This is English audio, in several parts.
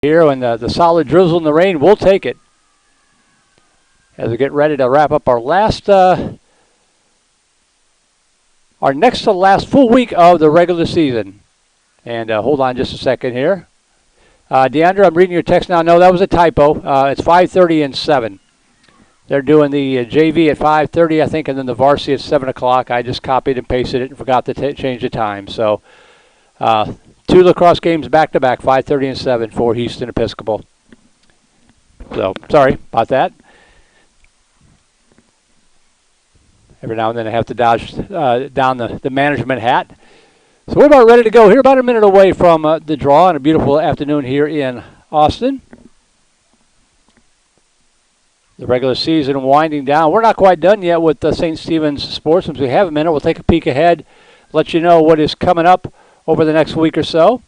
here, and the solid drizzle and the rain will take it as we get ready to wrap up our next to last full week of the regular season. And hold on just a second here. DeAndre, I'm reading your text now. No, that was a typo. It's 5:30 and 7. They're doing the JV at 5:30, I think, and then the varsity at 7 o'clock. I just copied and pasted it and forgot to change the time. So 2 lacrosse games back-to-back, 5:30 and 7 for Houston Episcopal. So, sorry about that. Every now and then I have to dodge down the management hat. So we're about ready to go here, about a minute away from the draw on a beautiful afternoon here in Austin. The regular season winding down. We're not quite done yet with the St. Stephen's Sports. Since we have a minute, we'll take a peek ahead, let you know what is coming up over the next week or so.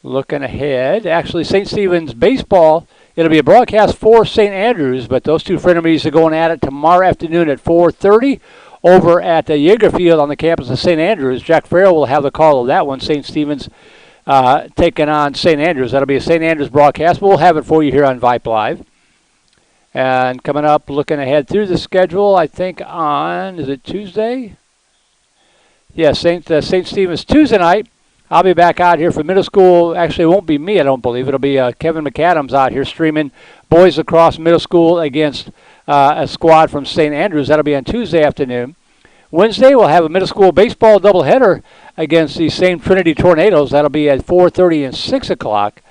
Looking ahead, actually St. Stephen's baseball, it'll be a broadcast for St. Andrews, but those two frenemies are going at it tomorrow afternoon at 4:30 over at Yeager Field on the campus of St. Andrews. Jack Farrell will have the call of that one. St. Stephen's taking on St. Andrews. That'll be a St. Andrews broadcast. We'll have it for you here on Vype Live. And coming up, looking ahead through the schedule, I think on, is it Tuesday? Yeah, St. Stephen's Tuesday night. I'll be back out here for middle school. Actually, it won't be me, I don't believe. It'll be Kevin McAdams out here streaming boys across middle school against a squad from St. Andrews. That'll be on Tuesday afternoon. Wednesday, we'll have a middle school baseball doubleheader against the same Trinity Tornadoes. That'll be at 4:30 and 6 o'clock.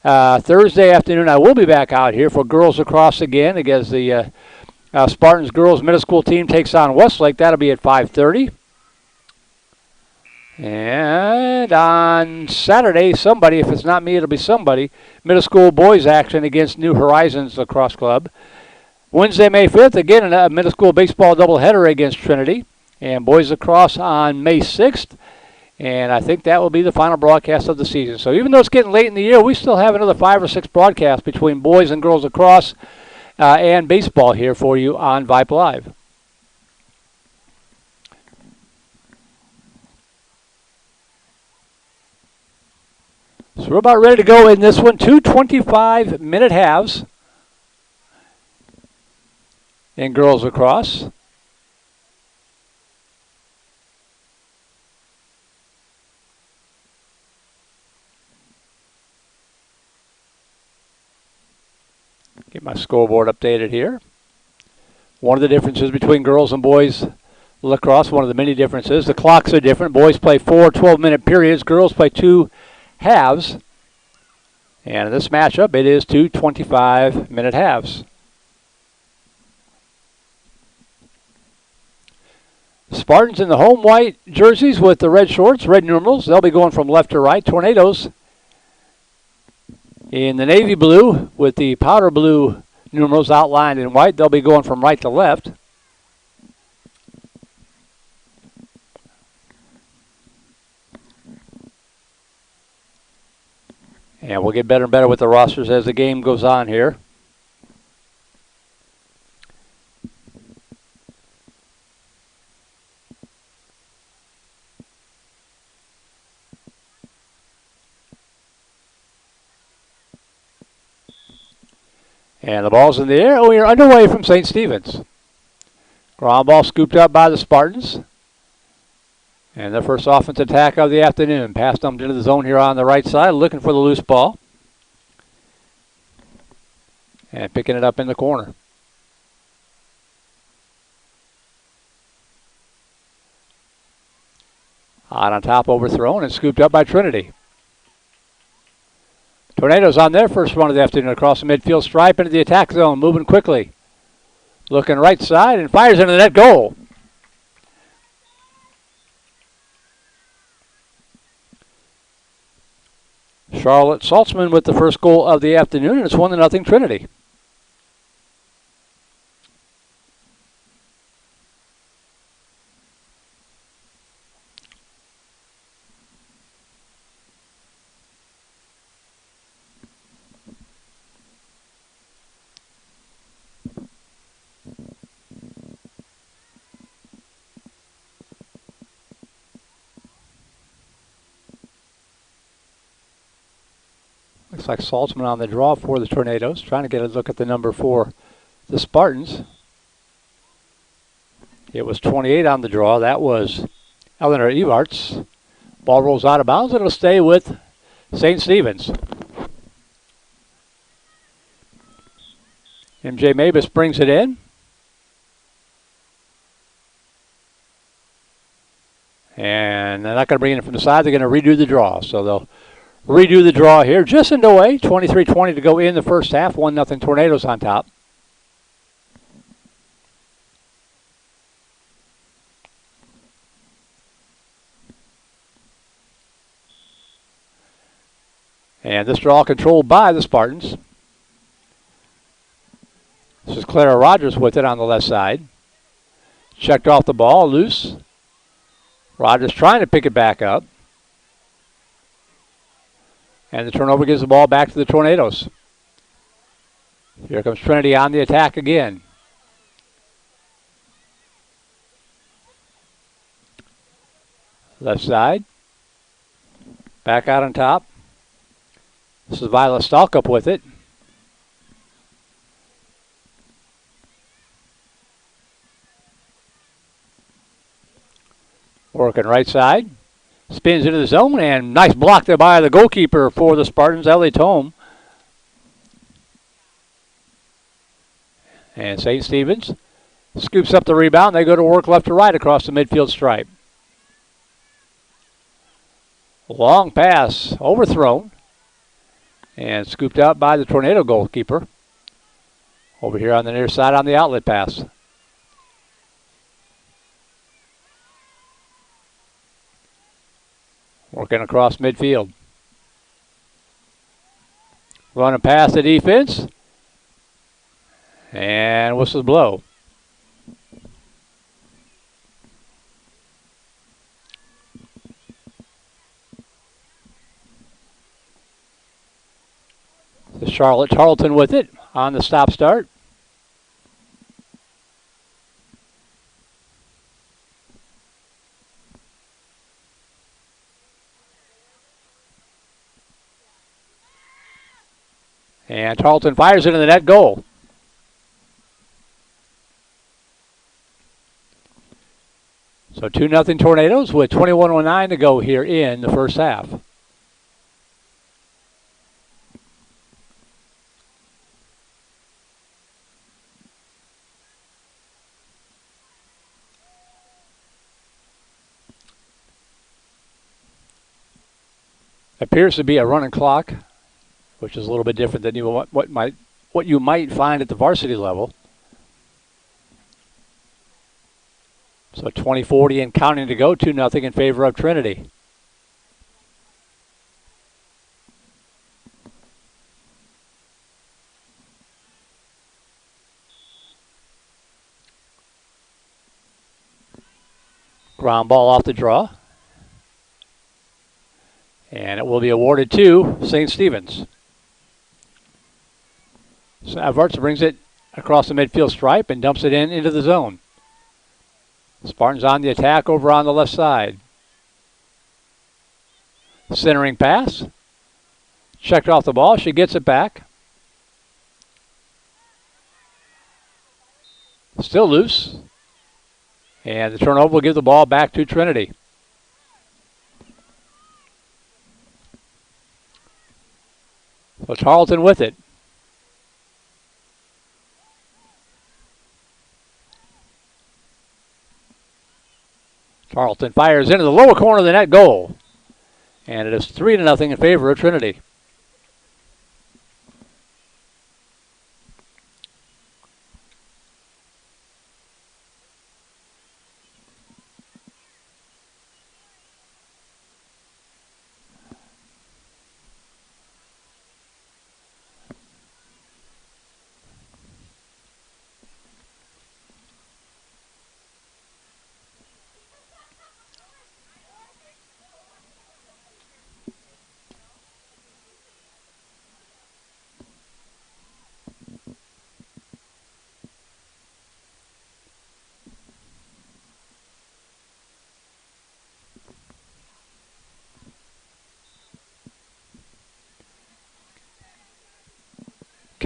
Thursday afternoon, I will be back out here for girls lacrosse again against the Spartans girls middle school team takes on Westlake. That'll be at 5:30. And on Saturday, somebody, if it's not me, it'll be somebody, middle school boys action against New Horizons Lacrosse Club. Wednesday, May 5th, again, a middle school baseball doubleheader against Trinity. And boys lacrosse on May 6th. And I think that will be the final broadcast of the season. So even though it's getting late in the year, we still have another 5 or 6 broadcasts between boys and girls lacrosse and baseball here for you on Vype Live. So we're about ready to go in this one. 2 25-minute halves in girls lacrosse. Get my scoreboard updated here. One of the differences between girls and boys lacrosse, one of the many differences, the clocks are different. Boys play 4 12-minute periods. Girls play 2 halves. And in this matchup, it is 2 25-minute halves. Spartans in the home white jerseys with the red shorts, red numerals. They'll be going from left to right. Tornadoes in the navy blue with the powder blue numerals outlined in white. They'll be going from right to left. And we'll get better and better with the rosters as the game goes on here. And the ball's in the air. Oh, we're underway from St. Stephen's. Ground ball scooped up by the Spartans. And their first offensive attack of the afternoon. Pass dumped into the zone here on the right side, looking for the loose ball. And picking it up in the corner. Out on top, overthrown, and scooped up by Trinity. Tornadoes on their first run of the afternoon across the midfield stripe into the attack zone, moving quickly. Looking right side and fires into the net goal. Charlotte Saltzman with the first goal of the afternoon, and it's 1-0 Trinity. Looks like Saltzman on the draw for the Tornadoes. Trying to get a look at the number for the Spartans. It was 28 on the draw. That was Eleanor Evarts. Ball rolls out of bounds. It'll stay with St. Stephen's. MJ Mavis brings it in. And they're not going to bring it in from the side. They're going to redo the draw. So they'll redo the draw here. Just underway. 23-20 to go in the first half. 1-0 Tornadoes on top. And this draw controlled by the Spartans. This is Clara Rogers with it on the left side. Checked off the ball, loose. Rogers trying to pick it back up. And the turnover gives the ball back to the Tornadoes. Here comes Trinity on the attack again. Left side. Back out on top. This is Violet Stalkup with it. Working right side. Spins into the zone, and nice block there by the goalkeeper for the Spartans, Ellie Tome. And St. Stephen's scoops up the rebound. They go to work left to right across the midfield stripe. Long pass, overthrown, and scooped out by the Tornado goalkeeper. Over here on the near side on the outlet pass. Working across midfield. Running past the defense. And whistles blow. The Charlotte Tarleton with it on the stop start. And Tarleton fires into the net goal. So 2-0 Tornadoes with 21:09 to go here in the first half. Appears to be a running clock, which is a little bit different than what you might find at the varsity level. So 20:40 and counting to go, 2-0 in favor of Trinity. Ground ball off the draw. And it will be awarded to St. Stephen's. So Avarts brings it across the midfield stripe and dumps it into the zone. Spartans on the attack over on the left side. Centering pass. Checked off the ball. She gets it back. Still loose. And the turnover will give the ball back to Trinity. So Tarleton with it. Tarleton fires into the lower corner of the net goal. And it is 3-0 in favor of Trinity.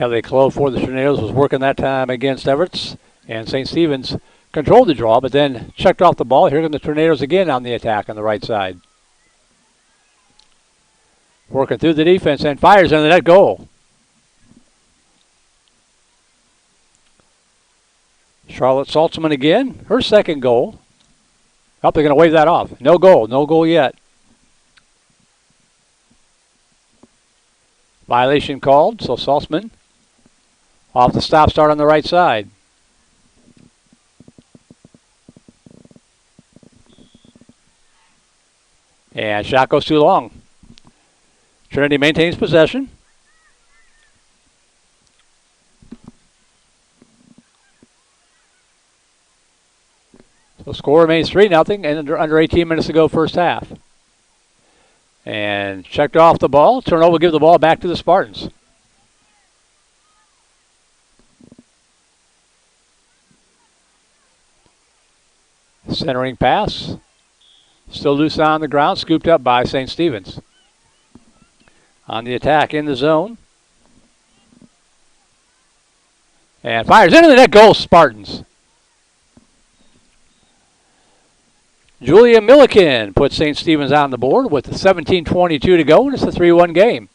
Kelly Clove for the Tornadoes was working that time against Everett's, and St. Stephen's controlled the draw, but then checked off the ball. Here come the Tornadoes again on the attack on the right side. Working through the defense and fires into the net goal. Charlotte Saltzman again, her second goal. Oh, they're going to wave that off. No goal yet. Violation called, so Saltzman off the stop start on the right side. And shot goes too long. Trinity maintains possession. So score remains 3-0 and under 18 minutes to go first half. And checked off the ball. Turnover will give the ball back to the Spartans. Centering pass. Still loose on the ground. Scooped up by St. Stephen's. On the attack in the zone. And fires into the net. Goal, Spartans. Julia Milliken puts St. Stephen's on the board with 17:22 to go, and it's a 3-1 game.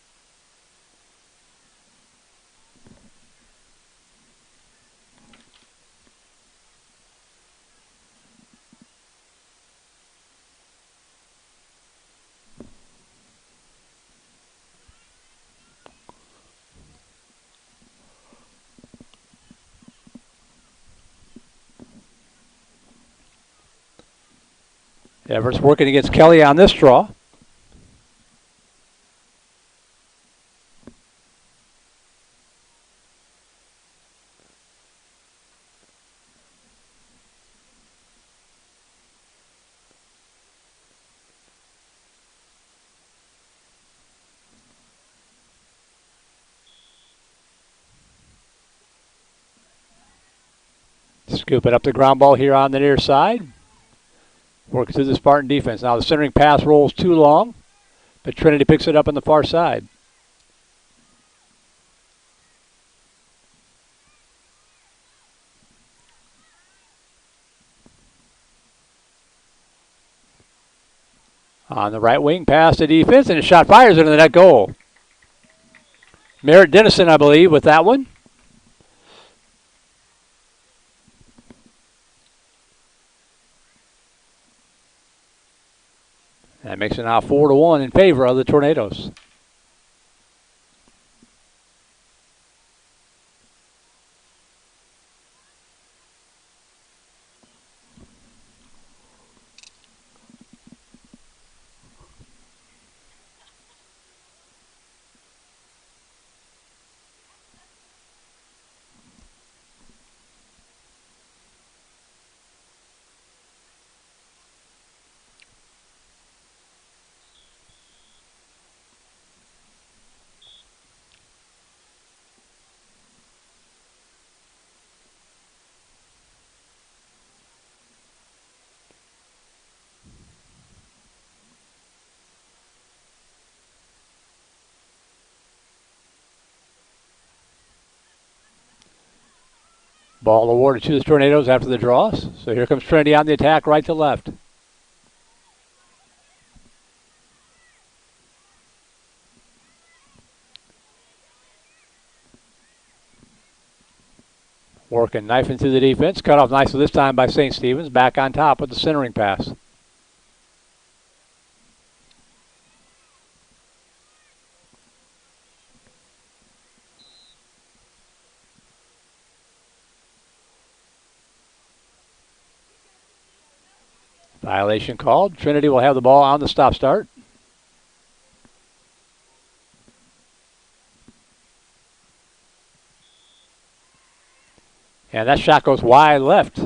Everett's working against Kelly on this draw. Scooping up the ground ball here on the near side. Working through the Spartan defense. Now the centering pass rolls too long, but Trinity picks it up on the far side. On the right wing, pass to defense, and a shot fires into the net goal. Merritt Dennison, I believe, with that one. That makes it now 4-1 in favor of the Tornadoes. Ball awarded to the Tornadoes after the draws. So here comes Trinity on the attack, right to left. Working, knifing through the defense. Cut off nicely this time by St. Stephen's. Back on top with the centering pass. Violation called. Trinity will have the ball on the stop start. And that shot goes wide left.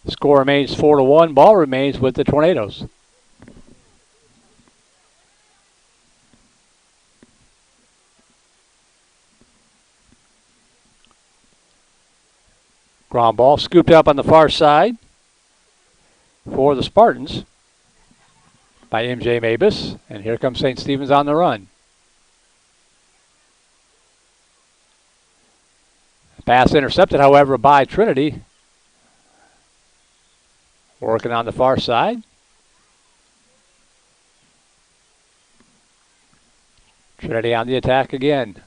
Score remains 4-1. Ball remains with the Tornadoes. Ground ball scooped up on the far side for the Spartans by MJ Mabus. And here comes St. Stephen's on the run. Pass intercepted, however, by Trinity. Working on the far side. Trinity on the attack again.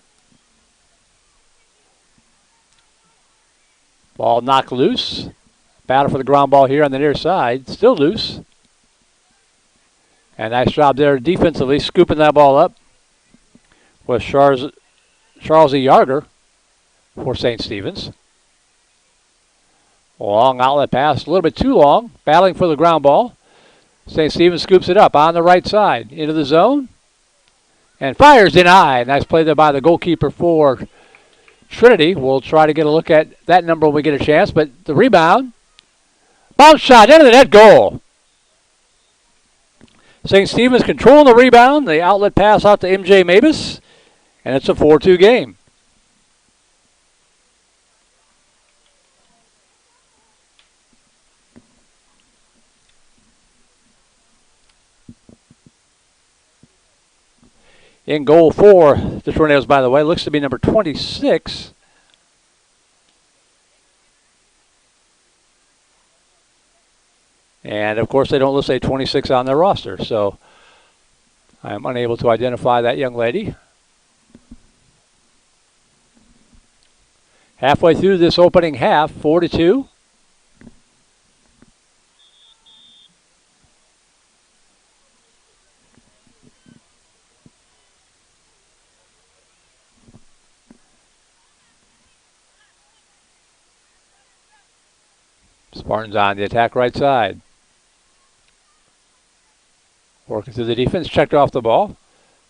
Ball knocked loose. Battle for the ground ball here on the near side. Still loose. And nice job there defensively, scooping that ball up with Charles E. Yarger for St. Stephen's. Long outlet pass, a little bit too long. Battling for the ground ball. St. Stephen's scoops it up on the right side. Into the zone. And fires denied. Nice play there by the goalkeeper for Trinity. We'll try to get a look at that number when we get a chance. But the rebound. Bounce shot into the net, goal. St. Stephen's controlling the rebound. The outlet pass out to MJ Mabus. And it's a 4-2 game. In goal for the Tornadoes, by the way, looks to be number 26. And, of course, they don't list a 26 on their roster, so I'm unable to identify that young lady. Halfway through this opening half, 4-2. Spartans on the attack right side. Working through the defense, checked off the ball.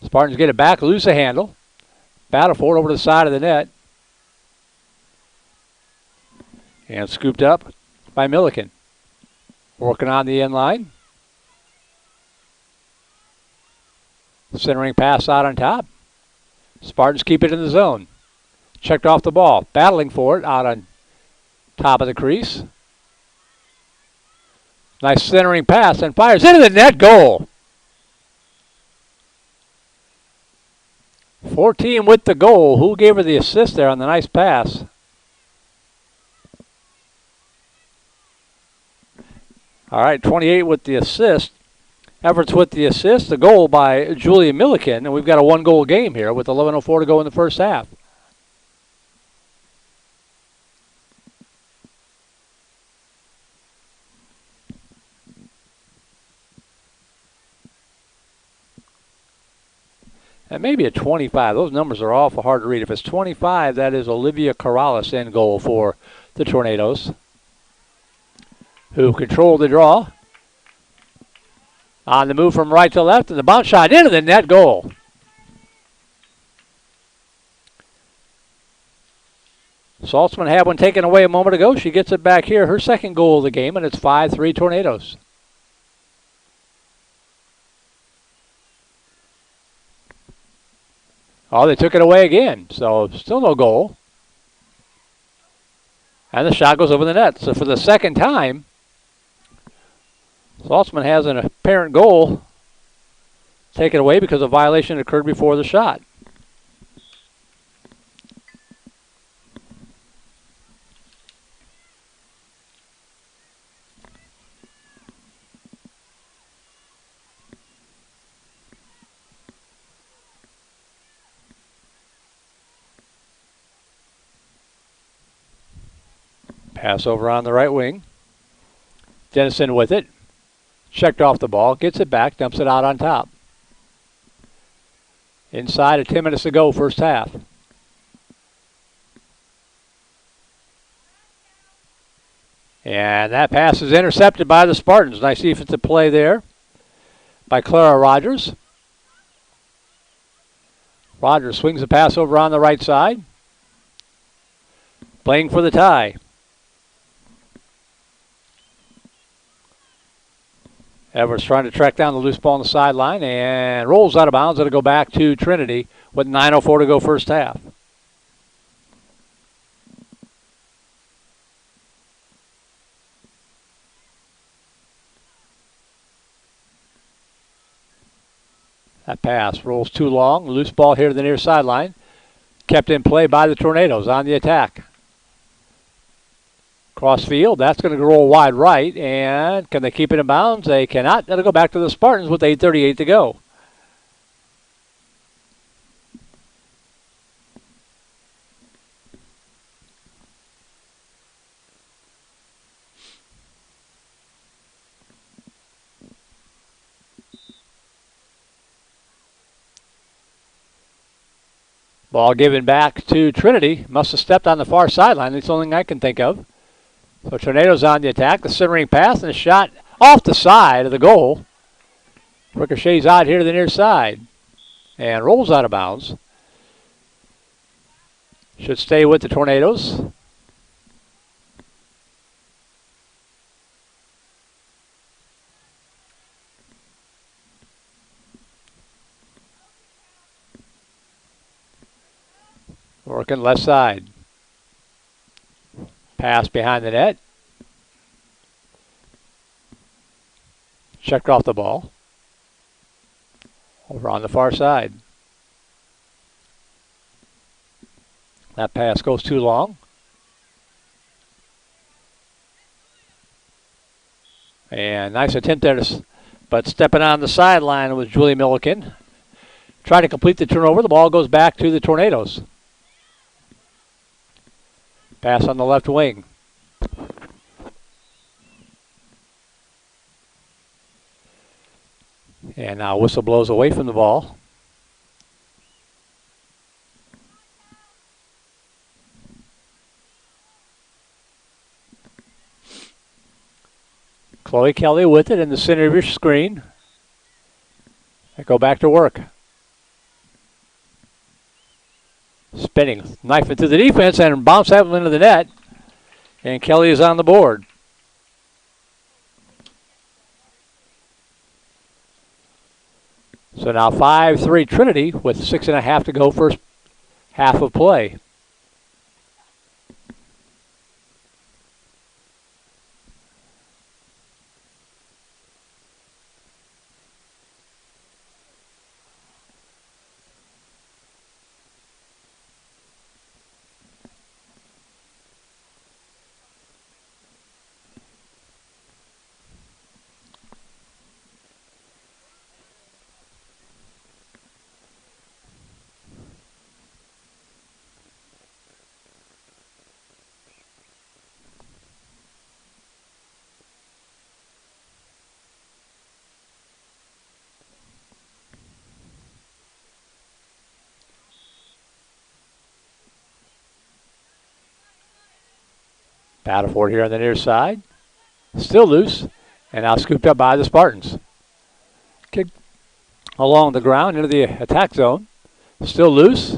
Spartans get it back, lose the handle. Battle for it over to the side of the net. And scooped up by Milliken. Working on the end line. Centering pass out on top. Spartans keep it in the zone. Checked off the ball. Battling for it out on top of the crease. Nice centering pass and fires into the net, goal. 14 with the goal. Who gave her the assist there on the nice pass? All right, 28 with the assist. Efforts with the assist. The goal by Julia Milliken. And we've got a one-goal game here with 11:04 to go in the first half. And maybe a 25. Those numbers are awful hard to read. If it's 25, that is Olivia Corrales in goal for the Tornadoes, who control the draw. On the move from right to left, and the bounce shot into the net, goal. Saltzman had one taken away a moment ago. She gets it back here. Her second goal of the game, and it's 5-3 Tornadoes. Oh, they took it away again, so still no goal. And the shot goes over the net. So for the second time, Saltzman has an apparent goal taken away because a violation occurred before the shot. Pass over on the right wing. Dennison with it. Checked off the ball. Gets it back. Dumps it out on top. Inside of 10 minutes to go, first half. And that pass is intercepted by the Spartans. Nice defensive play there by Clara Rogers. Rogers swings the pass over on the right side. Playing for the tie. Everett's trying to track down the loose ball on the sideline and rolls out of bounds. It'll go back to Trinity with 9:04 to go first half. That pass rolls too long. Loose ball here to the near sideline. Kept in play by the Tornadoes on the attack. Cross field, that's going to roll wide right, and can they keep it in bounds? They cannot. That'll go back to the Spartans with 8:38 to go. Ball given back to Trinity. Must have stepped on the far sideline. That's the only thing I can think of. So Tornadoes on the attack. The centering pass and a shot off the side of the goal. Ricochets out here to the near side and rolls out of bounds. Should stay with the Tornadoes. Working left side. Pass behind the net. Checked off the ball. Over on the far side. That pass goes too long. And nice attempt there, but stepping on the sideline was Julie Milliken. Trying to complete the turnover. The ball goes back to the Tornadoes. Pass on the left wing. And now whistle blows away from the ball. Chloe Kelly with it in the center of your screen. They go back to work. Spinning, knifing through the defense and bounce that one into the net. And Kelly is on the board. So now 5-3 Trinity with 6.5 to go, first half of play. Battle for it here on the near side. Still loose. And now scooped up by the Spartans. Kick along the ground into the attack zone. Still loose.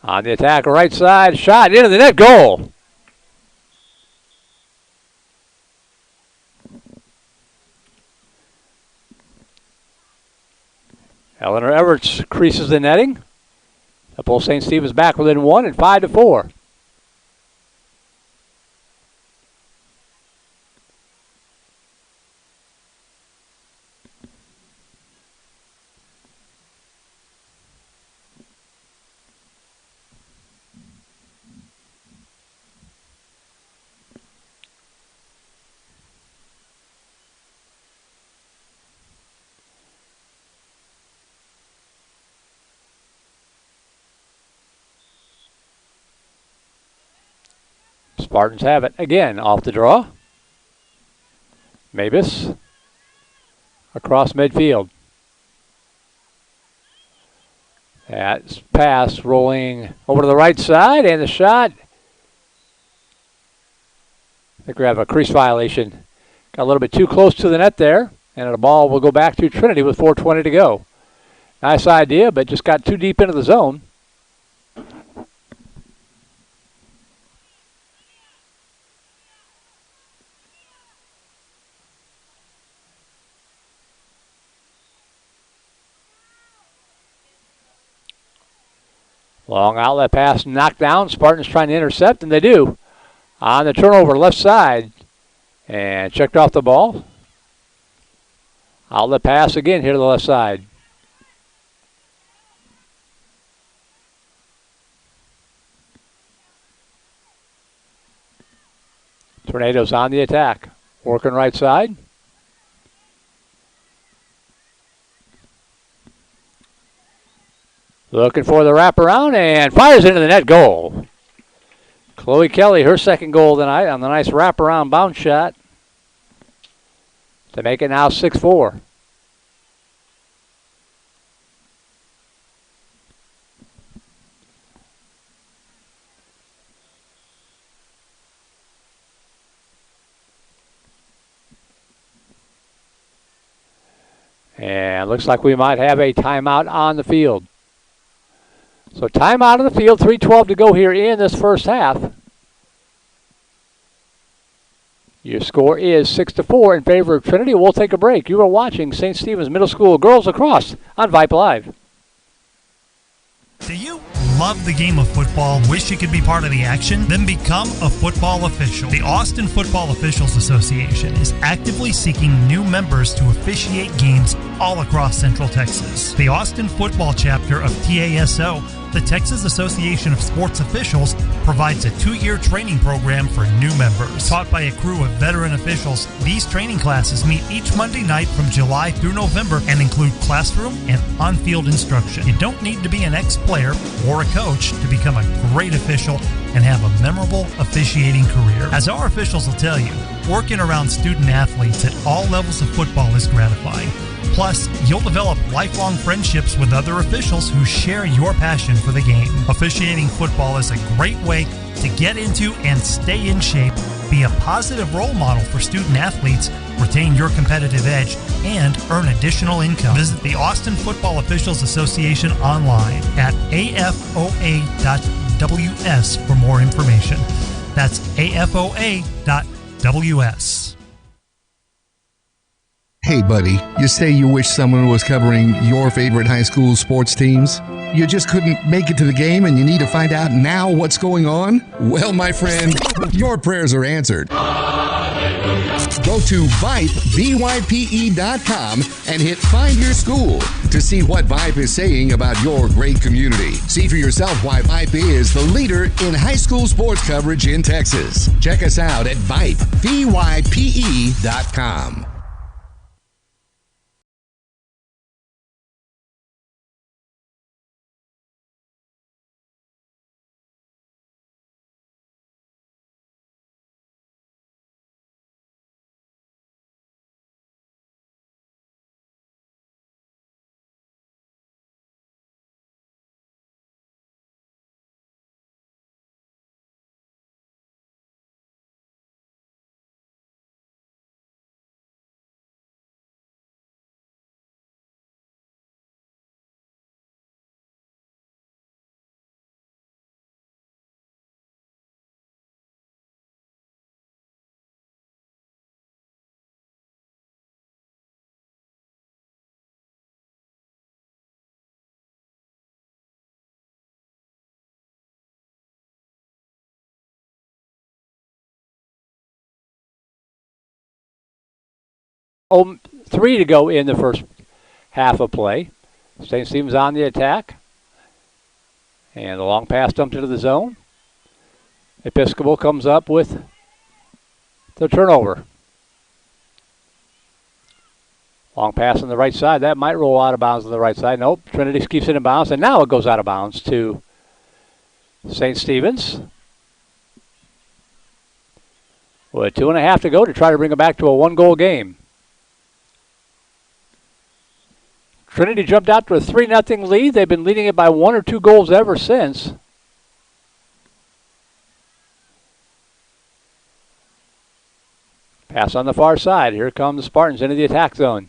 On the attack, right side. Shot into the net. Goal. Eleanor Everts creases the netting. That pulls St. Stephen's back within 1 and 5-4. Spartans have it again off the draw. Mavis across midfield. That's pass rolling over to the right side, and the shot. I think we have a crease violation. Got a little bit too close to the net there, and the ball will go back to Trinity with 4:20 to go. Nice idea, but just got too deep into the zone. Long outlet pass knocked down. Spartans trying to intercept, and they do. On the turnover, left side. And checked off the ball. Outlet pass again here to the left side. Tornadoes on the attack. Working right side. Looking for the wraparound and fires into the net. Goal. Chloe Kelly, her second goal tonight on the nice wraparound bounce shot to make it now 6-4. And looks like we might have a timeout on the field. So timeout on the field, 3:12 to go here in this first half. Your score is 6-4 in favor of Trinity. We'll take a break. You are watching St. Stephen's Middle School Girls Lacrosse on Vype Live. Do you love the game of football? Wish you could be part of the action? Then become a football official. The Austin Football Officials Association is actively seeking new members to officiate games all across Central Texas. The Austin Football Chapter of TASO, the Texas Association of Sports Officials, provides a 2-year training program for new members. Taught by a crew of veteran officials, these training classes meet each Monday night from July through November and include classroom and on-field instruction. You don't need to be an ex-player or a coach to become a great official and have a memorable officiating career. As our officials will tell you, working around student athletes at all levels of football is gratifying. Plus, you'll develop lifelong friendships with other officials who share your passion for the game. Officiating football is a great way to get into and stay in shape, be a positive role model for student athletes, retain your competitive edge, and earn additional income. Visit the Austin Football Officials Association online at afoa.ws for more information. That's afoa.ws. Hey buddy, you say you wish someone was covering your favorite high school sports teams? You just couldn't make it to the game and you need to find out now what's going on? Well, my friend, your prayers are answered. Go to Vype.com and hit Find Your School to see what Vype is saying about your great community. See for yourself why Vype is the leader in high school sports coverage in Texas. Check us out at Vype, Vype.com. Oh, 3 to go in the first half of play. St. Stephen's on the attack. And the long pass dumped into the zone. Episcopal comes up with the turnover. Long pass on the right side. That might roll out of bounds on the right side. Nope. Trinity keeps it in bounds. And now it goes out of bounds to St. Stephen's. With 2.5 to go to try to bring it back to a 1-goal game. Trinity jumped out to a 3-0 lead. They've been leading it by 1 or 2 goals ever since. Pass on the far side. Here come the Spartans into the attack zone.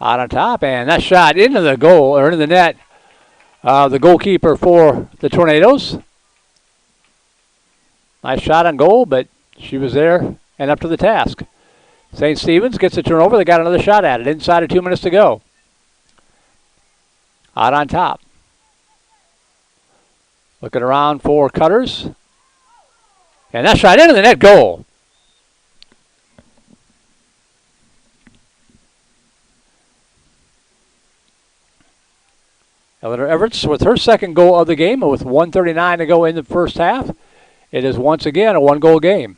Out on top, and that shot into the goal, or into the net. The goalkeeper for the Tornadoes. Nice shot on goal, but she was there and up to the task. St. Stephen's gets a turnover. They got another shot at it. Inside of 2 minutes to go. Out on top. Looking around for Cutters. And that shot into the net. Goal. Eleanor Everts with her second goal of the game with 1:39 to go in the first half. It is once again a one-goal game.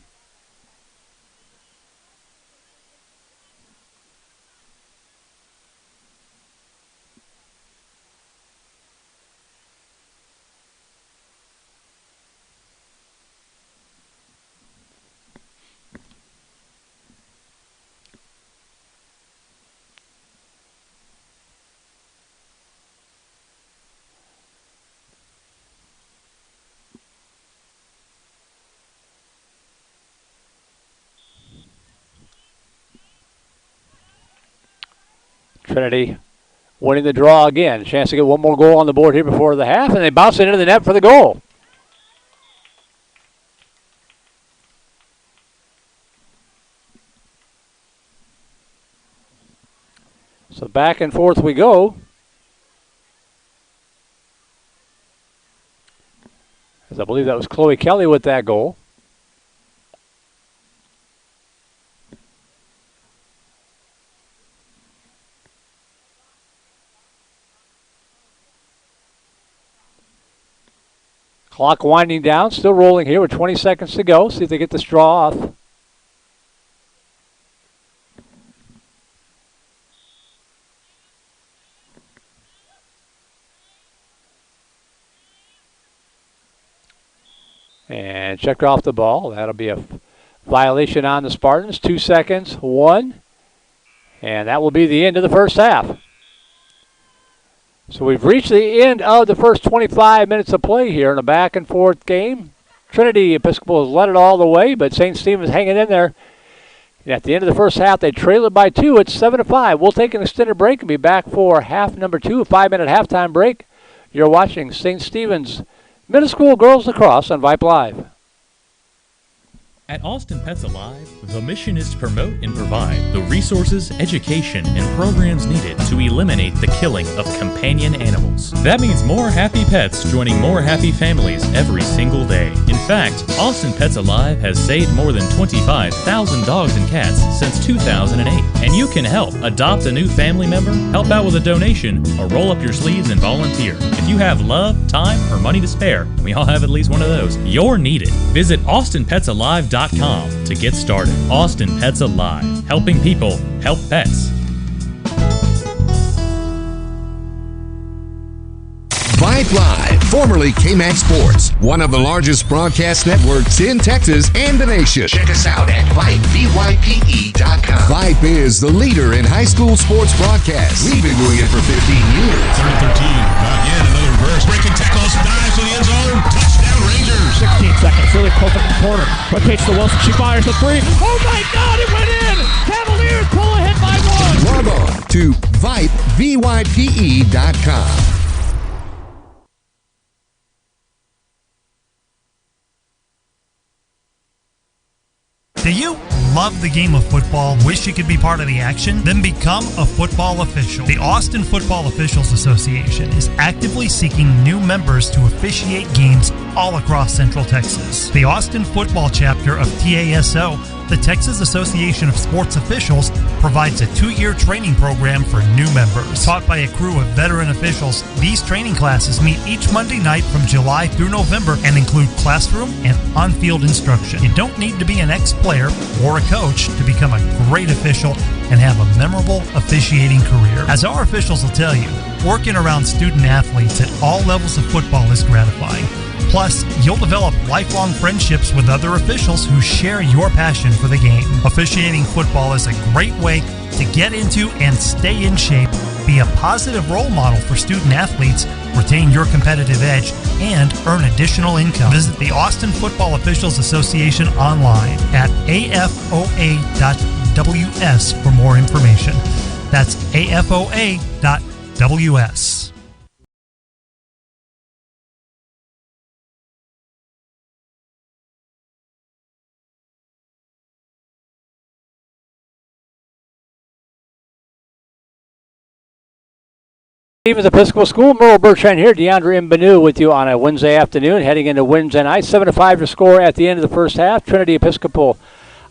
Trinity winning the draw again. Chance to get one more goal on the board here before the half, and they bounce it into the net for the goal. So back and forth we go. As I believe that was Chloe Kelly with that goal. Clock winding down, still rolling here with 20 seconds to go. See if they get this draw off. And checked off the ball. That'll be a violation on the Spartans. 2 seconds, 1. And that will be the end of the first half. So we've reached the end of the first 25 minutes of play here in a back and forth game. Trinity Episcopal has led it all the way, but St. Stephen's hanging in there. And at the end of the first half, they trail it by 2. It's 7-5. We'll take an extended break and be back for half number 2, a 5-minute halftime break. You're watching St. Stephen's Middle School Girls Lacrosse on Vype Live. At Austin Pets Alive, the mission is to promote and provide the resources, education, and programs needed to eliminate the killing of companion animals. That means more happy pets joining more happy families every single day. In fact, Austin Pets Alive has saved more than 25,000 dogs and cats since 2008. And you can help adopt a new family member, help out with a donation, or roll up your sleeves and volunteer. If you have love, time, or money to spare, we all have at least one of those, you're needed. Visit AustinPetsAlive.com to get started. Austin Pets Alive, helping people help pets. Vype Live, formerly KMAX Sports, one of the largest broadcast networks in Texas and the nation. Check us out at Vype, VYPE.com. Vype is the leader in high school sports broadcasts. We've been doing it for 15 years. 3rd and 13. Again, another reverse. Breaking tackles. Dives to the end zone. Touchdown, Rangers. 16 seconds. Really close up in the corner. Rotates to Wilson. She fires the 3. Oh my God, it went in! Cavaliers pull ahead by 1. Log on to Vype, VYPE.com. Do you love the game of football? Wish you could be part of the action? Then become a football official. The Austin Football Officials Association is actively seeking new members to officiate games all across Central Texas. The Austin Football Chapter of TASO, the Texas Association of Sports Officials, provides a 2-year training program for new members. Taught by a crew of veteran officials, these training classes meet each Monday night from July through November and include classroom and on-field instruction. You don't need to be an ex-player or a coach to become a great official and have a memorable officiating career. As our officials will tell you, working around student athletes at all levels of football is gratifying. Plus, you'll develop lifelong friendships with other officials who share your passion for the game. Officiating football is a great way to get into and stay in shape, be a positive role model for student athletes, retain your competitive edge, and earn additional income. Visit the Austin Football Officials Association online at afoa.ws for more information. That's afoa.ws. Stevens Episcopal School, Merle Bertrand here, DeAndre Mbanu with you on a Wednesday afternoon, heading into Wednesday night. 7-5 your score at the end of the first half. Trinity Episcopal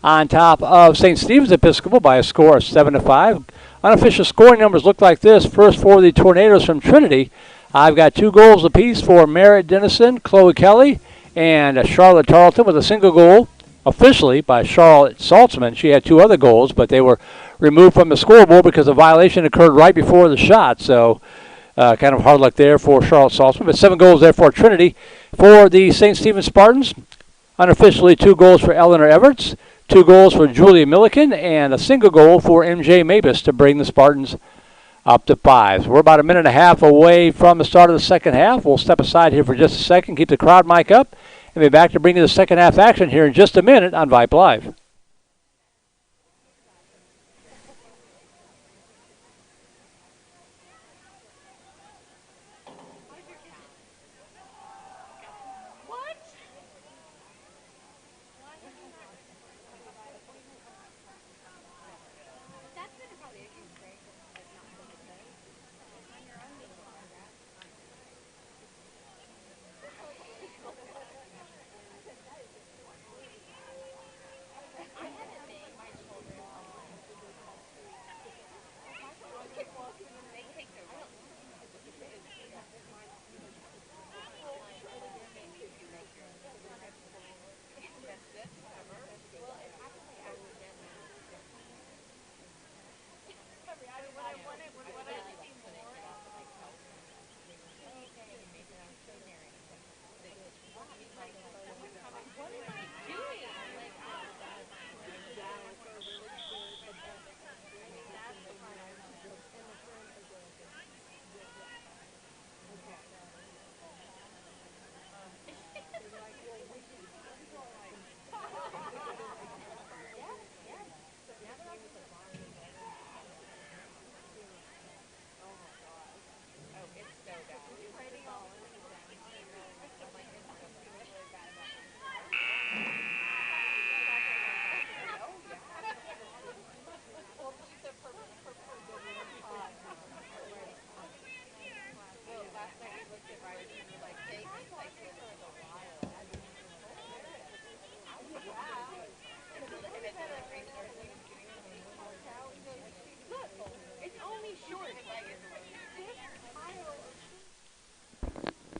on top of St. Stephen's Episcopal by a score of 7-5. Unofficial scoring numbers look like this. First for the Tornadoes from Trinity. I've got 2 goals apiece for Merritt Dennison, Chloe Kelly, And Charlotte Tarleton with a single goal, officially by Charlotte Saltzman. She had 2 other goals, but they were removed from the scoreboard because a violation occurred right before the shot. So kind of hard luck there for Charlotte Saltzman. But 7 goals there for Trinity. For the St. Stephen Spartans, unofficially 2 goals for Eleanor Everts, 2 goals for Julia Milliken, and a single goal for MJ Mabus to bring the Spartans up to 5. So we're about a minute and a half away from the start of the second half. We'll step aside here for just a second, keep the crowd mic up, and be back to bring you the second half action here in just a minute on Vype Live.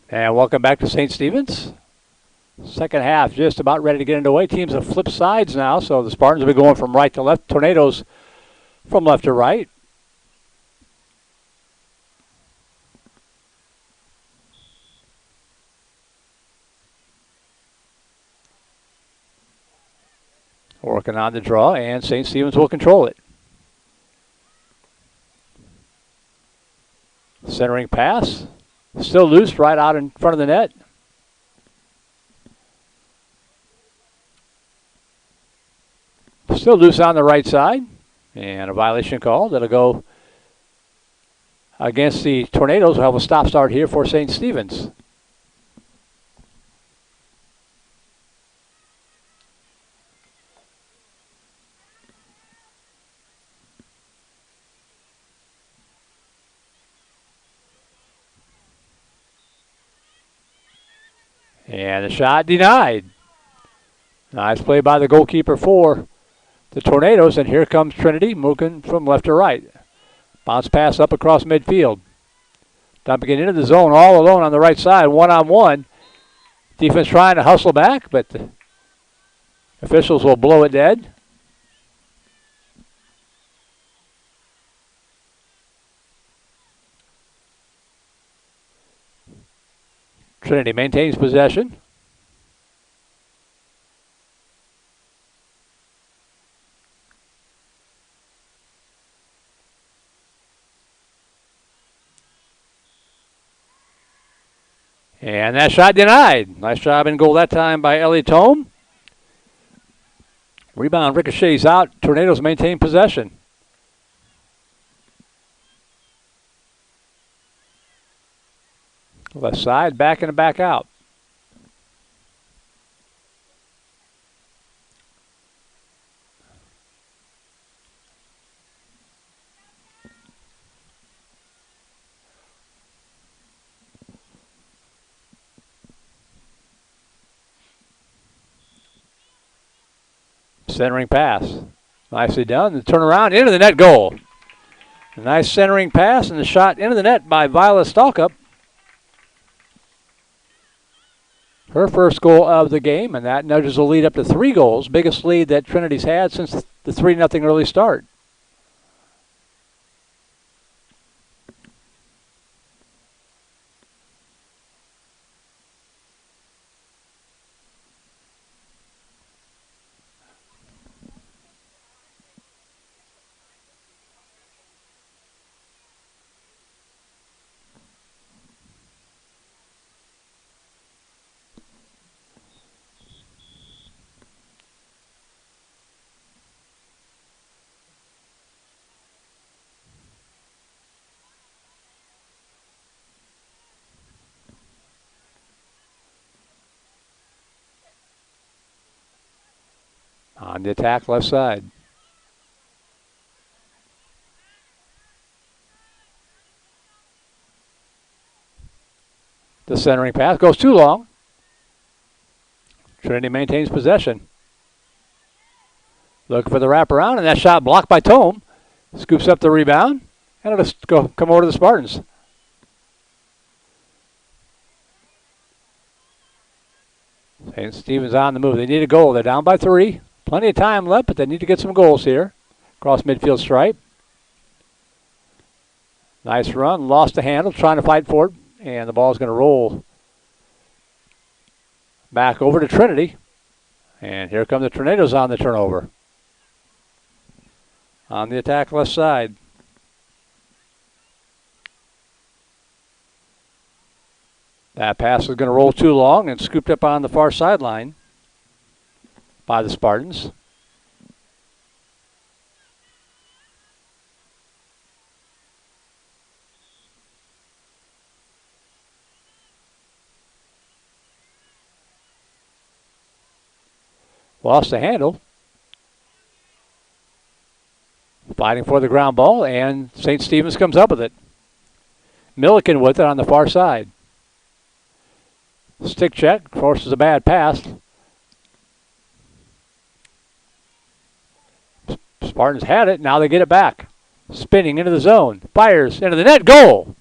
And welcome back to St. Stephen's. Second half just about ready to get underway. Teams have flipped sides now, so the Spartans will be going from right to left. Tornadoes from left to right. Working on the draw, and St. Stephen's will control it. Centering pass. Still loose right out in front of the net. Still loose on the right side. And a violation call that'll go against the Tornadoes. We'll have a stop start here for St. Stephen's. And the shot denied. Nice play by the goalkeeper for the Tornadoes. And here comes Trinity moving from left to right. Bounce pass up across midfield. Dumping it into the zone all alone on the right side, one-on-one. Defense trying to hustle back, but the officials will blow it dead. Trinity maintains possession. And that shot denied. Nice job in goal that time by Ellie Tome. Rebound ricochets out. Tornadoes maintain possession. Left side, back and back out. Centering pass. Nicely done. The turnaround into the net goal. A nice centering pass and the shot into the net by Violet Stalkup. her first goal of the game, and that nudges the lead up to 3 goals, biggest lead that Trinity's had since the 3-0 early start. On the attack, left side. The centering pass goes too long. Trinity maintains possession. Looking for the wraparound, and that shot blocked by Tome. Scoops up the rebound, and it'll just come over to the Spartans. St. Stephen's on the move. They need a goal. They're down by 3. Plenty of time left, but they need to get some goals here. Across midfield stripe. Nice run. Lost the handle. Trying to fight for it. And the ball's going to roll back over to Trinity. And here come the Tornadoes on the turnover. On the attack left side. That pass is going to roll too long and scooped up on the far sideline by the Spartans. Lost the handle. Fighting for the ground ball, and St. Stephen's comes up with it. Milliken with it on the far side. Stick check, forces a bad pass. Spartans had it, now they get it back. Spinning into the zone, fires into the net, goal!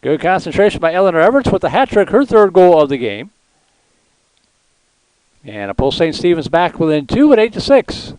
Good concentration by Eleanor Everts with the hat trick, her 3rd goal of the game. And it pulls St. Stephen's back within 2 at 8-6.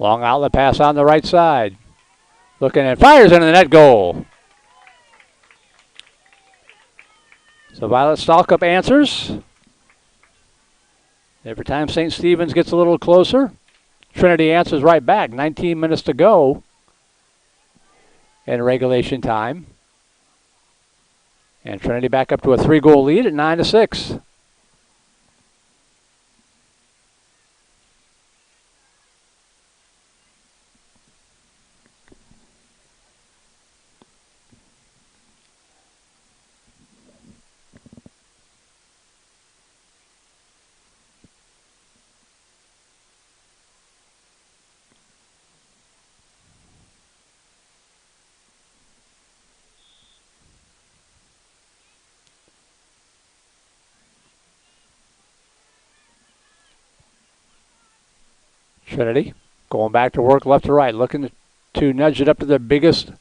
Long outlet pass on the right side. Looking and fires into the net, goal. So Violet Stalkup answers. Every time St. Stephen's gets a little closer, Trinity answers right back. 19 minutes to go in regulation time. And Trinity back up to a 3-goal lead at 9-6. Trinity going back to work left to right, looking to nudge it up to their biggest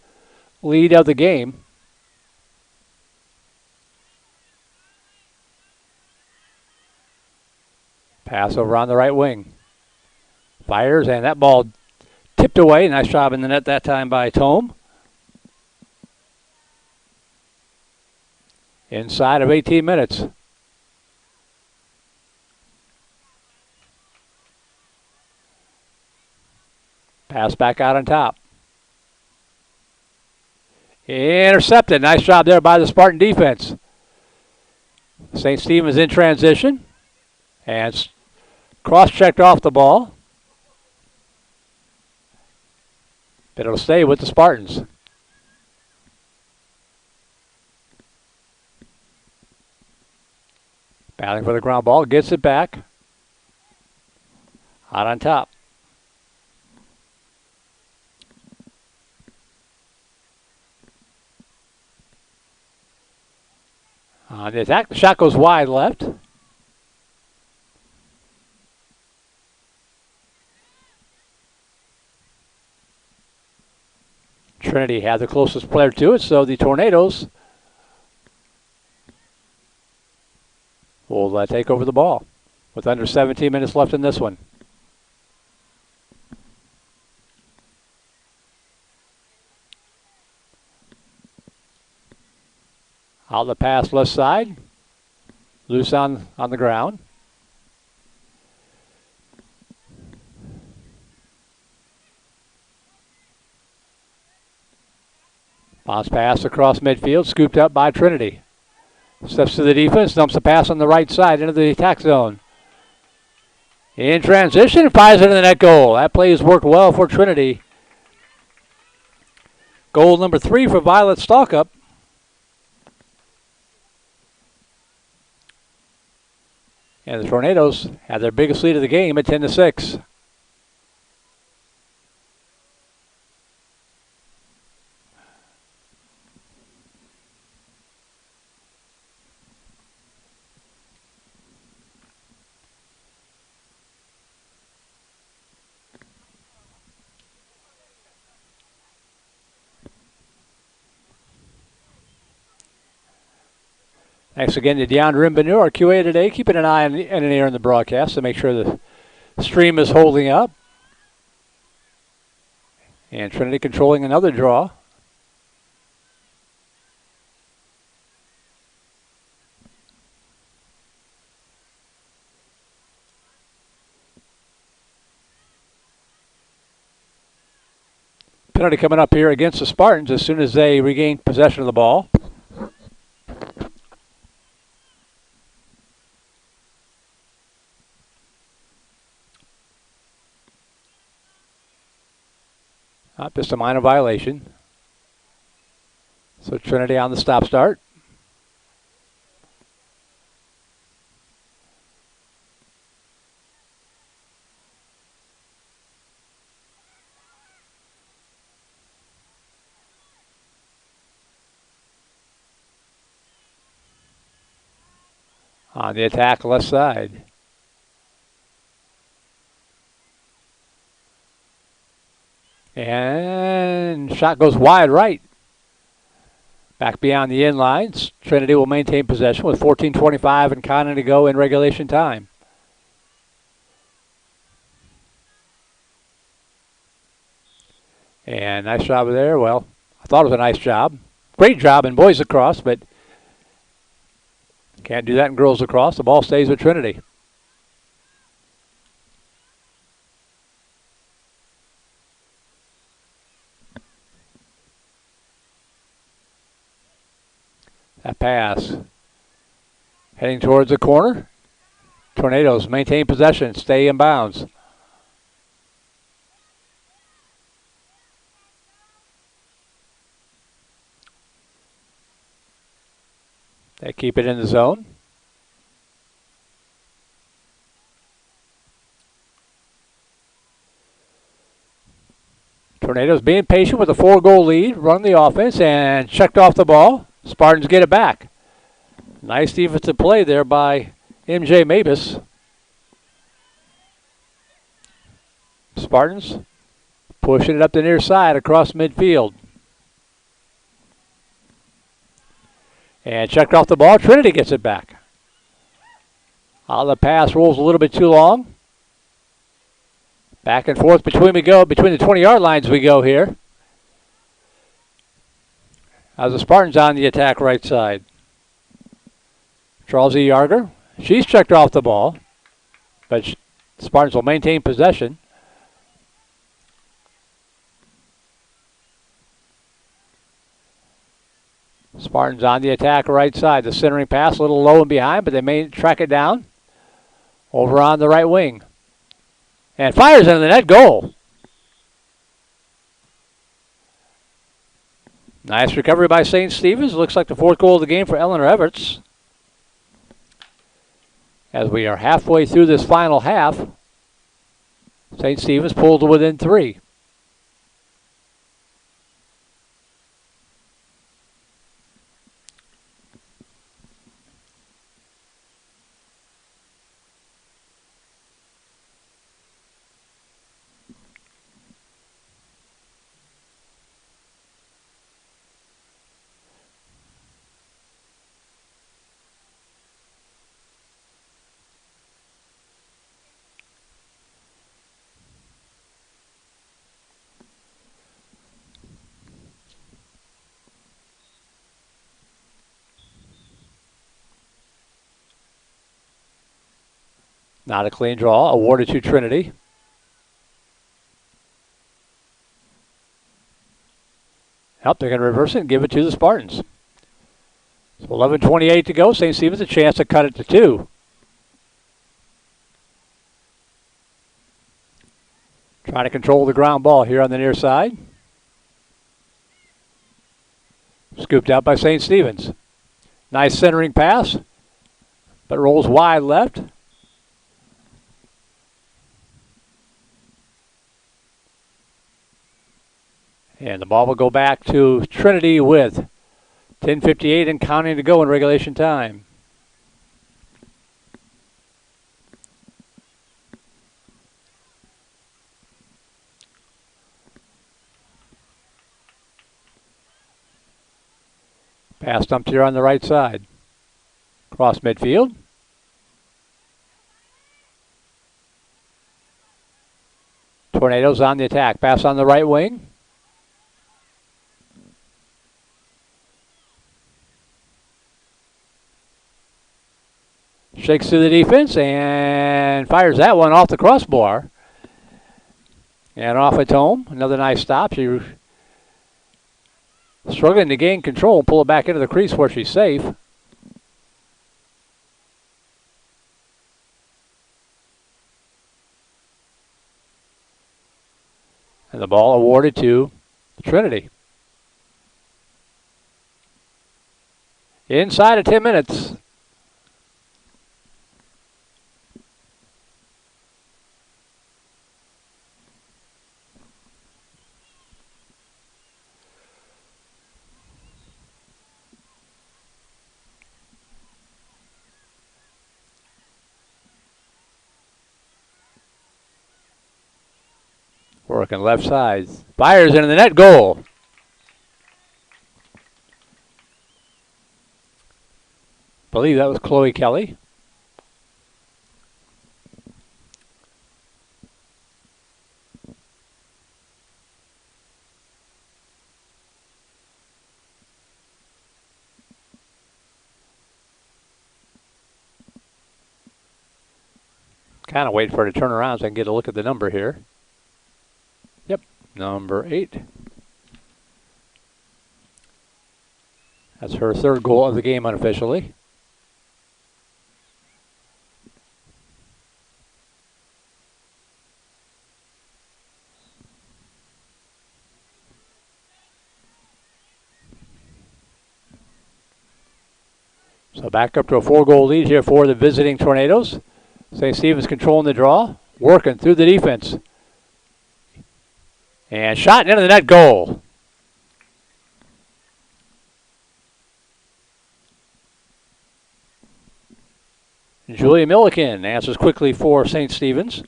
lead of the game. Pass over on the right wing. Fires, and that ball tipped away. Nice job in the net that time by Tome. Inside of 18 minutes. Pass back out on top. Intercepted. Nice job there by the Spartan defense. St. Stephen's in transition. And cross-checked off the ball. But it'll stay with the Spartans. Battling for the ground ball. Gets it back. Out on top. On the attack, the shot goes wide left. Trinity had the closest player to it, so the Tornadoes will take over the ball with under 17 minutes left in this one. Out the pass left side. Loose on the ground. Bounce pass across midfield, scooped up by Trinity. Steps to the defense, dumps the pass on the right side into the attack zone. In transition, fires it in the net goal. That play has worked well for Trinity. Goal number 3 for Violet Stalkup. And the Tornadoes have their biggest lead of the game at 10-6. Thanks again to DeAndre Benu, our QA today, keeping an eye and an ear on the broadcast to make sure the stream is holding up. And Trinity controlling another draw. Penalty coming up here against the Spartans as soon as they regain possession of the ball. Just a minor violation. So Trinity on the stop start. On the attack left side. And shot goes wide right. Back beyond the end lines. Trinity will maintain possession with 14:25 and counting to go in regulation time. And nice job there. Well, I thought it was a nice job. Great job in boys lacrosse, but can't do that in girls lacrosse. The ball stays with Trinity. That pass heading towards the corner. Tornadoes maintain possession, stay in bounds. They keep it in the zone. Tornadoes being patient with a 4-goal lead, run the offense and checked off the ball. Spartans get it back. Nice defensive play there by MJ Mabus. Spartans pushing it up the near side across midfield. And checked off the ball. Trinity gets it back. The pass rolls a little bit too long. Back and forth between the 20-yard lines we go here. As the Spartans on the attack right side. Charles E. Yarger. She's checked off the ball. But Spartans will maintain possession. Spartans on the attack right side. The centering pass a little low and behind, but they may track it down. Over on the right wing. And fires into the net. Goal. Nice recovery by St. Stephen's. Looks like the fourth goal of the game for Eleanor Everts. As we are halfway through this final half, St. Stephen's pulled to within 3. Not a clean draw, awarded to Trinity. They're going to reverse it and give it to the Spartans. So 11:28 to go. St. Stephen's a chance to cut it to 2. Trying to control the ground ball here on the near side. Scooped out by St. Stephen's. Nice centering pass, but rolls wide left. And the ball will go back to Trinity with 10:58 and counting to go in regulation time. Pass dumped here on the right side. Cross midfield. Tornadoes on the attack. Pass on the right wing. Shakes through the defense and fires that one off the crossbar. And off its home. Another nice stop. She's struggling to gain control and pull it back into the crease where she's safe. And the ball awarded to Trinity. Inside of 10 minutes. Working left side. Fires into the net. Goal. I believe that was Chloe Kelly. Kind of waiting for her to turn around so I can get a look at the number here. Yep, number 8. That's her third goal of the game unofficially. So back up to a 4-goal lead here for the visiting Tornadoes. St. Stephen's controlling the draw, working through the defense. And shot into the net. Goal. Julia Milliken answers quickly for St. Stephen's.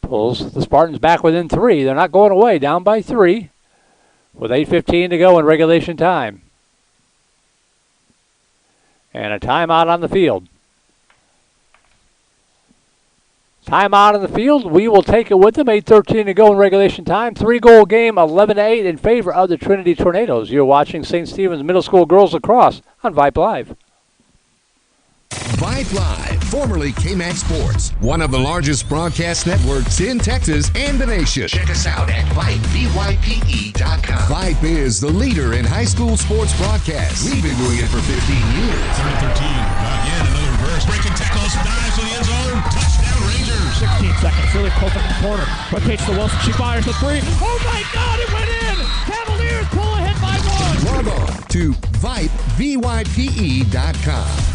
Pulls the Spartans back within 3. They're not going away, down by 3 with 8:15 to go in regulation time. And a timeout on the field. Timeout on the field. We will take it with them. 8:13 to go in regulation time. 3-goal game, 11-8 in favor of the Trinity Tornadoes. You're watching St. Stephen's Middle School Girls Lacrosse on Vype Live. Vype Live, formerly KMAX Sports, one of the largest broadcast networks in Texas and the nation. Check us out at Vype, VYPE.com. Vype is the leader in high school sports broadcasts. We've been doing it for 15 years. 3rd and 13. Again, another reverse. Breaking tackles. Dives to the end zone. Touchdown, Rangers. 16 seconds. Really close up the corner. Rotates to Wilson. She fires the three. Oh my God, it went in! Cavaliers pull ahead by one. Log on to Vype, VYPE.com.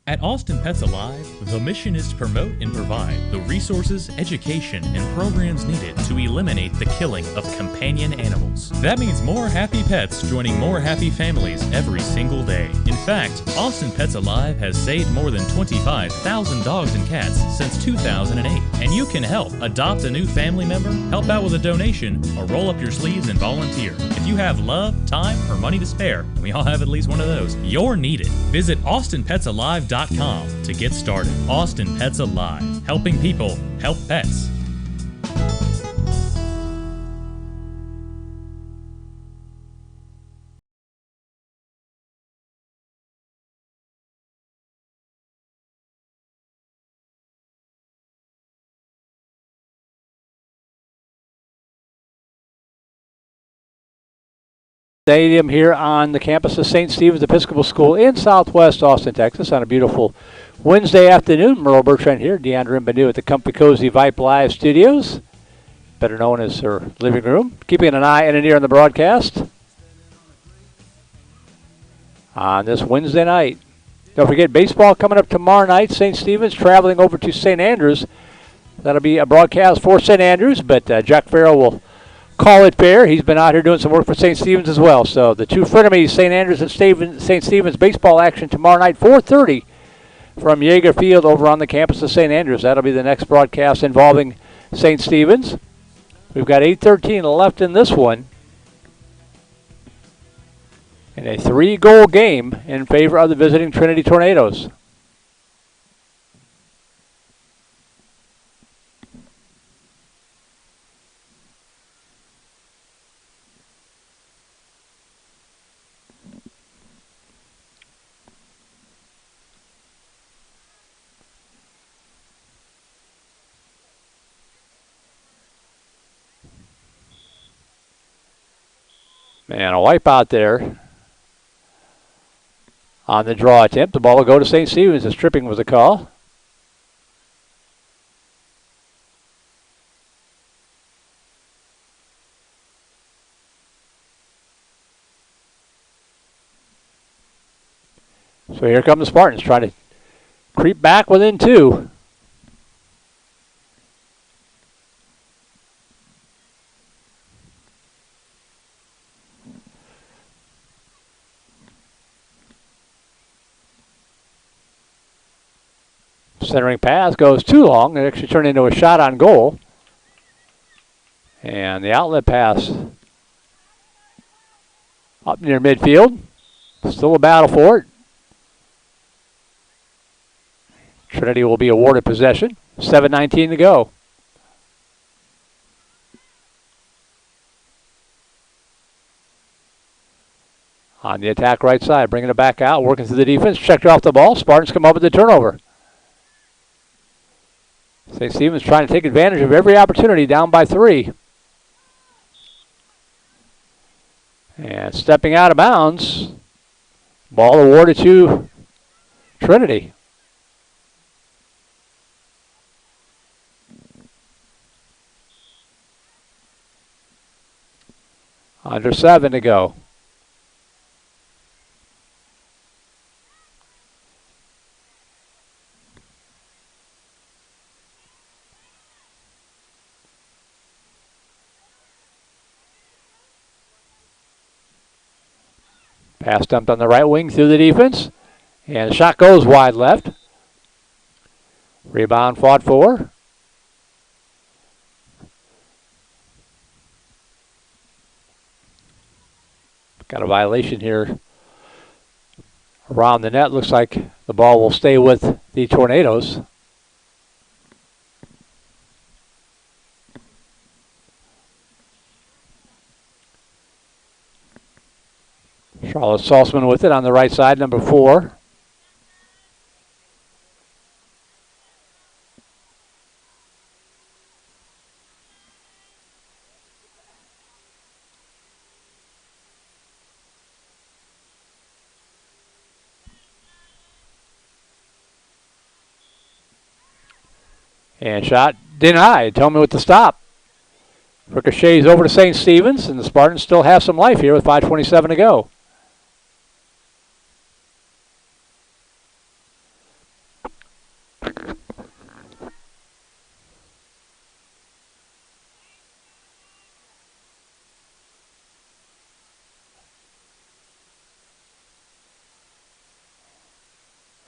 At Austin Pets Alive, the mission is to promote and provide the resources, education, and programs needed to eliminate the killing of companion animals. That means more happy pets joining more happy families every single day. In fact, Austin Pets Alive has saved more than 25,000 dogs and cats since 2008. And you can help. Adopt a new family member, help out with a donation, or roll up your sleeves and volunteer. If you have love, time, or money to spare, and we all have at least one of those, you're needed. Visit AustinPetsAlive.com to get started. Austin Pets Alive, helping people help pets. Stadium here on the campus of St. Stephen's Episcopal School in Southwest Austin, Texas on a beautiful Wednesday afternoon. Merle Bertrand here, DeAndre Benu at the Comfy Cozy Vype Live Studios, better known as her living room. Keeping an eye and an ear on the broadcast on this Wednesday night. Don't forget, baseball coming up tomorrow night. St. Stephen's traveling over to St. Andrews. That'll be a broadcast for St. Andrews, but Jack Farrell will call it fair. He's been out here doing some work for St. Stephen's as well. So the two frenemies, St. Andrews and St. Stephen's baseball action tomorrow night, 4:30 from Yeager Field over on the campus of St. Andrews. That'll be the next broadcast involving St. Stephen's. We've got 8:13 left in this one. And a 3-goal game in favor of the visiting Trinity Tornadoes. Man, a wipe out there on the draw attempt. The ball will go to St. Stephen's. The stripping was a call. So here come the Spartans trying to creep back within 2. Centering pass goes too long. It actually turned into a shot on goal. And the outlet pass up near midfield. Still a battle for it. Trinity will be awarded possession. 7:19 to go. On the attack right side, bringing it back out, working through the defense, checked off the ball. Spartans come up with the turnover. St. Stephen's trying to take advantage of every opportunity, down by 3. And stepping out of bounds, ball awarded to Trinity. Under 7 to go. Pass dumped on the right wing through the defense. And the shot goes wide left. Rebound fought for. Got a violation here around the net. Looks like the ball will stay with the Tornadoes. Charlotte Salzman with it on the right side, number 4. And shot denied. Tell me what to stop. Ricochets over to St. Stephen's, and the Spartans still have some life here with 5:27 to go.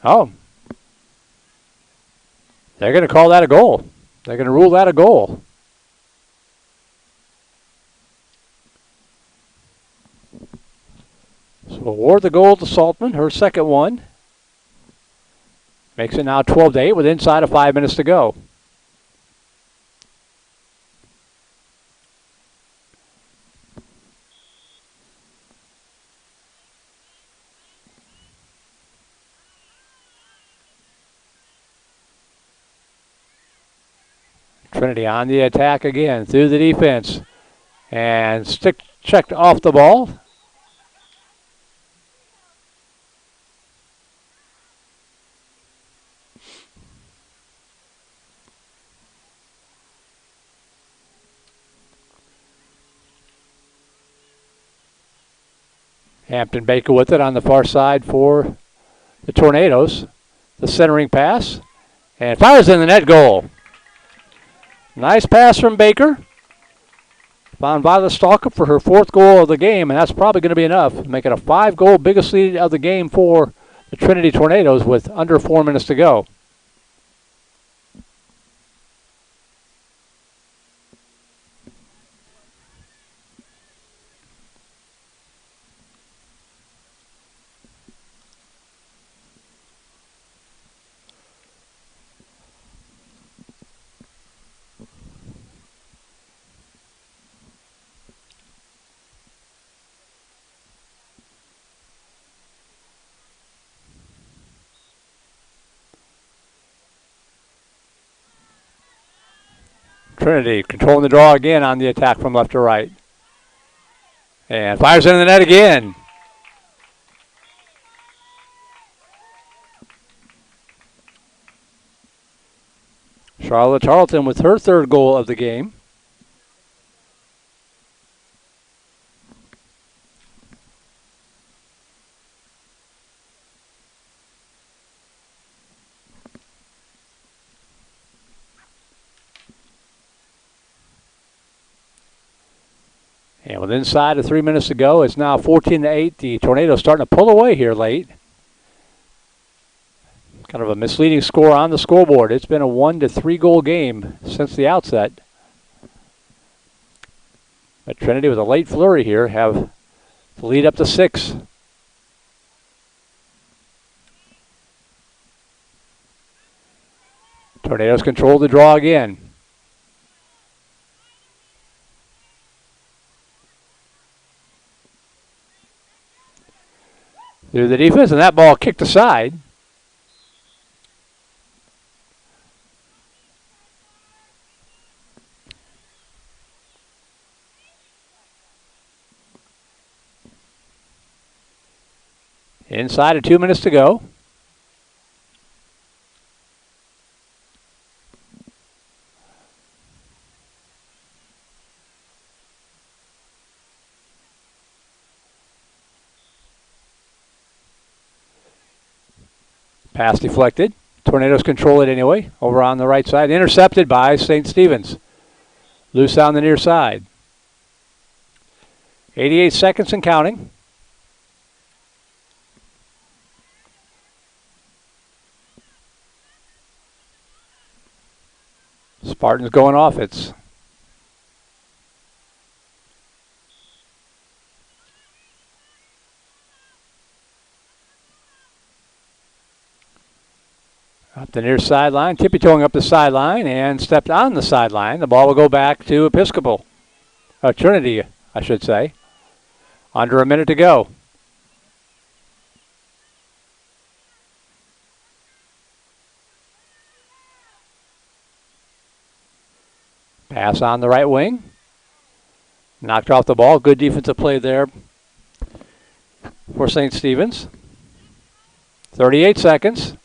Oh. They're going to call that a goal. They're going to rule that a goal. So award the goal to Saltman, her second one. Makes it now 12-8 with inside of 5 minutes to go. Trinity on the attack again through the defense. And stick checked off the ball. Hampton Baker with it on the far side for the Tornadoes. The centering pass. And fires in the net, goal. Nice pass from Baker. Found Violet Stalker for her 4th goal of the game, and that's probably going to be enough to make it a 5-goal biggest lead of the game for the Trinity Tornadoes with under 4 minutes to go. Trinity controlling the draw again on the attack from left to right. And fires into the net again. Charlotte Tarleton with her 3rd goal of the game. And with inside of 3 minutes to go, it's now 14-8. The Tornadoes starting to pull away here late. Kind of a misleading score on the scoreboard. It's been a 1 to 3 goal game since the outset. But Trinity with a late flurry here have the lead up to 6. Tornadoes control the draw again. Through the defense, and that ball kicked aside. Inside of 2 minutes to go. Pass deflected. Tornadoes control it anyway. Over on the right side. Intercepted by St. Stephen's. Loose on the near side. 88 seconds and counting. Spartans going offense. Up the near sideline, tippy-toeing up the sideline and stepped on the sideline. The ball will go back to Episcopal. Trinity, I should say. Under a minute to go. Pass on the right wing. Knocked off the ball. Good defensive play there for St. Stephen's. 38 seconds.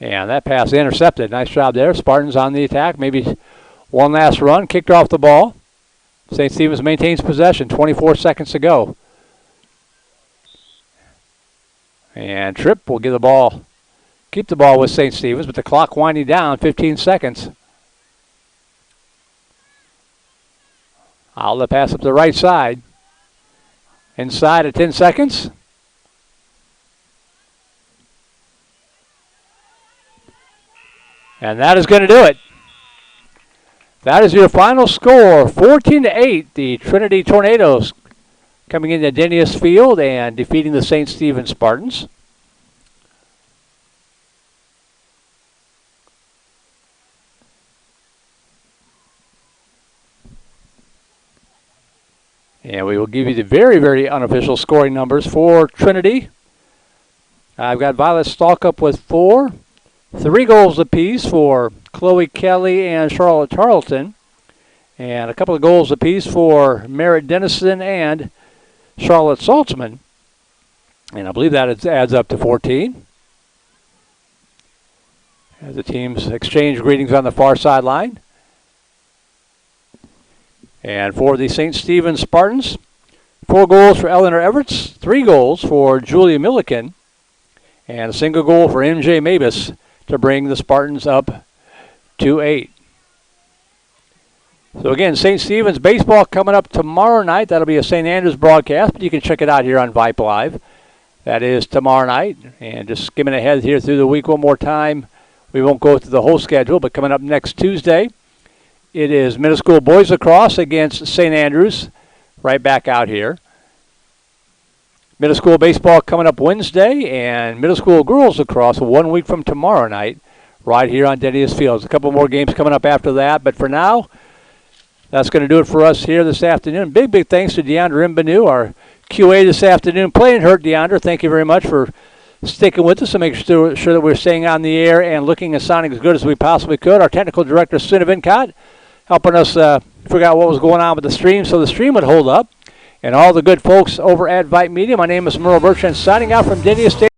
And that pass intercepted. Nice job there. Spartans on the attack. Maybe one last run. Kicked off the ball. St. Stephen's maintains possession. 24 seconds to go. And Tripp will get the ball. Keep the ball with St. Stephen's, but the clock winding down. 15 seconds. Outlet pass up the right side. Inside at 10 seconds. And that is going to do it. That is your final score, 14-8. The Trinity Tornadoes coming into Dennis Field and defeating the St. Stephen's Spartans. And we will give you the very, very unofficial scoring numbers for Trinity. I've got Violet Stalkup with 4. 3 goals apiece for Chloe Kelly and Charlotte Tarleton. And a couple of goals apiece for Merritt Dennison and Charlotte Saltzman. And I believe that adds up to 14. As the teams exchange greetings on the far sideline. And for the St. Stephen's Spartans, 4 goals for Eleanor Everts, 3 goals for Julia Milliken, and a single goal for MJ Mabus to bring the Spartans up to 8. So again, St. Stephen's baseball coming up tomorrow night. That'll be a St. Andrews broadcast, but you can check it out here on Vype Live. That is tomorrow night. And just skimming ahead here through the week one more time. We won't go through the whole schedule, but coming up next Tuesday, it is middle school boys lacrosse against St. Andrews, right back out here. Middle school baseball coming up Wednesday, and middle school girls lacrosse 1 week from tomorrow night, right here on Dennis Field. A couple more games coming up after that, but for now, that's going to do it for us here this afternoon. Big, big thanks to Deandra Imbanu, our QA this afternoon. Playing hurt, Deandra. Thank you very much for sticking with us and making sure that we're staying on the air and looking and sounding as good as we possibly could. Our technical director, Suna Vincott, helping us figure out what was going on with the stream so the stream would hold up. And all the good folks over at Vype Media. My name is Merle Bertrand, signing out from Denny Estate.